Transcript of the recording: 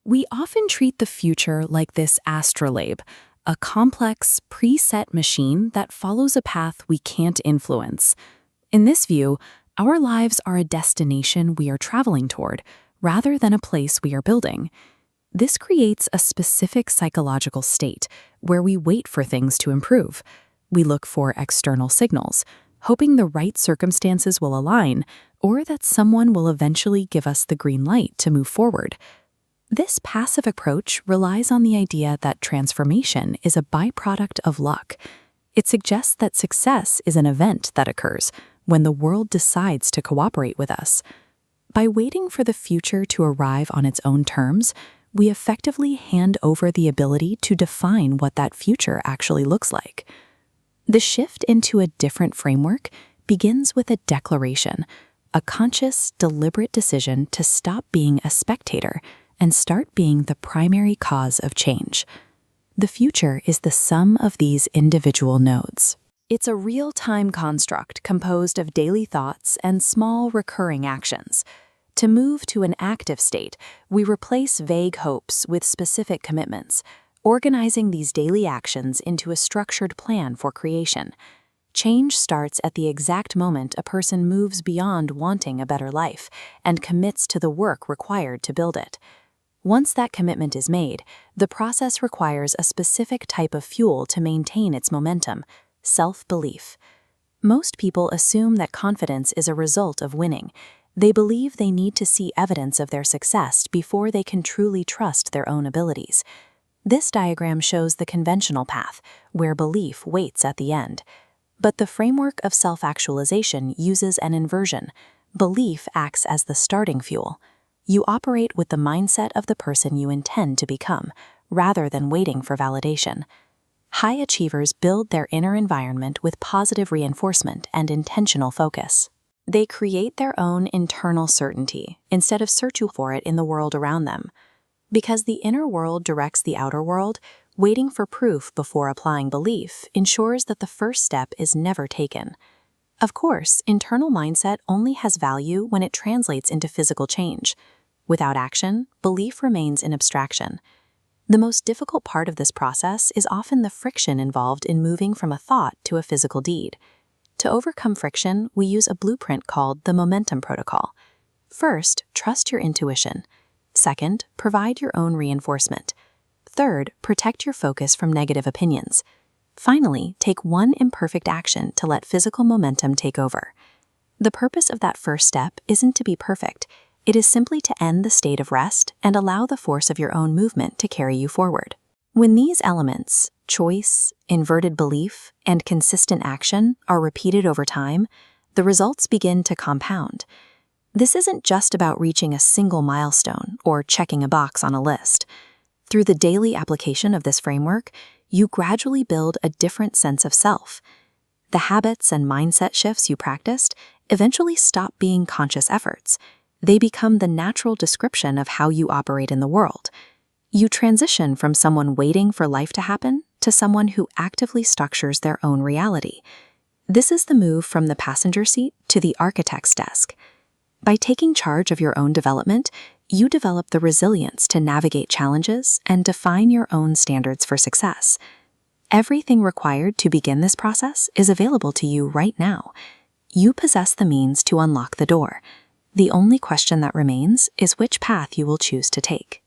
We often treat the future like this astrolabe, a complex, preset machine that follows a path we can't influence. In this view, our lives are a destination we are traveling toward, rather than a place we are building. This creates a specific psychological state where we wait for things to improve. We look for external signals, hoping the right circumstances will align or that someone will eventually give us the green light to move forward. This passive approach relies on the idea that transformation is a byproduct of luck. It suggests that success is an event that occurs when the world decides to cooperate with us. By waiting for the future to arrive on its own terms, we effectively hand over the ability to define what that future actually looks like. The shift into a different framework begins with a declaration, a conscious, deliberate decision to stop being a spectator and start being the primary cause of change. The future is the sum of these individual nodes. It's a real-time construct composed of daily thoughts and small recurring actions. To move to an active state, we replace vague hopes with specific commitments, organizing these daily actions into a structured plan for creation. Change starts at the exact moment a person moves beyond wanting a better life and commits to the work required to build it. Once that commitment is made, the process requires a specific type of fuel to maintain its momentum: self-belief. Most people assume that confidence is a result of winning. They believe they need to see evidence of their success before they can truly trust their own abilities. This diagram shows the conventional path, where belief waits at the end. But the framework of self-actualization uses an inversion. Belief acts as the starting fuel. You operate with the mindset of the person you intend to become, rather than waiting for validation. High achievers build their inner environment with positive reinforcement and intentional focus. They create their own internal certainty instead of searching for it in the world around them. Because the inner world directs the outer world, waiting for proof before applying belief ensures that the first step is never taken. Of course, internal mindset only has value when it translates into physical change. Without action, belief remains an abstraction. The most difficult part of this process is often the friction involved in moving from a thought to a physical deed. To overcome friction, we use a blueprint called the momentum protocol. First, trust your intuition. Second, provide your own reinforcement. Third, protect your focus from negative opinions. Finally, take one imperfect action to let physical momentum take over. The purpose of that first step isn't to be perfect. It is simply to end the state of rest and allow the force of your own movement to carry you forward. When these elements, choice, inverted belief, and consistent action, are repeated over time, the results begin to compound. This isn't just about reaching a single milestone or checking a box on a list. Through the daily application of this framework, you gradually build a different sense of self. The habits and mindset shifts you practiced eventually stop being conscious efforts. They become the natural description of how you operate in the world. You transition from someone waiting for life to happen to someone who actively structures their own reality. This is the move from the passenger seat to the architect's desk. By taking charge of your own development, you develop the resilience to navigate challenges and define your own standards for success. Everything required to begin this process is available to you right now. You possess the means to unlock the door. The only question that remains is which path you will choose to take.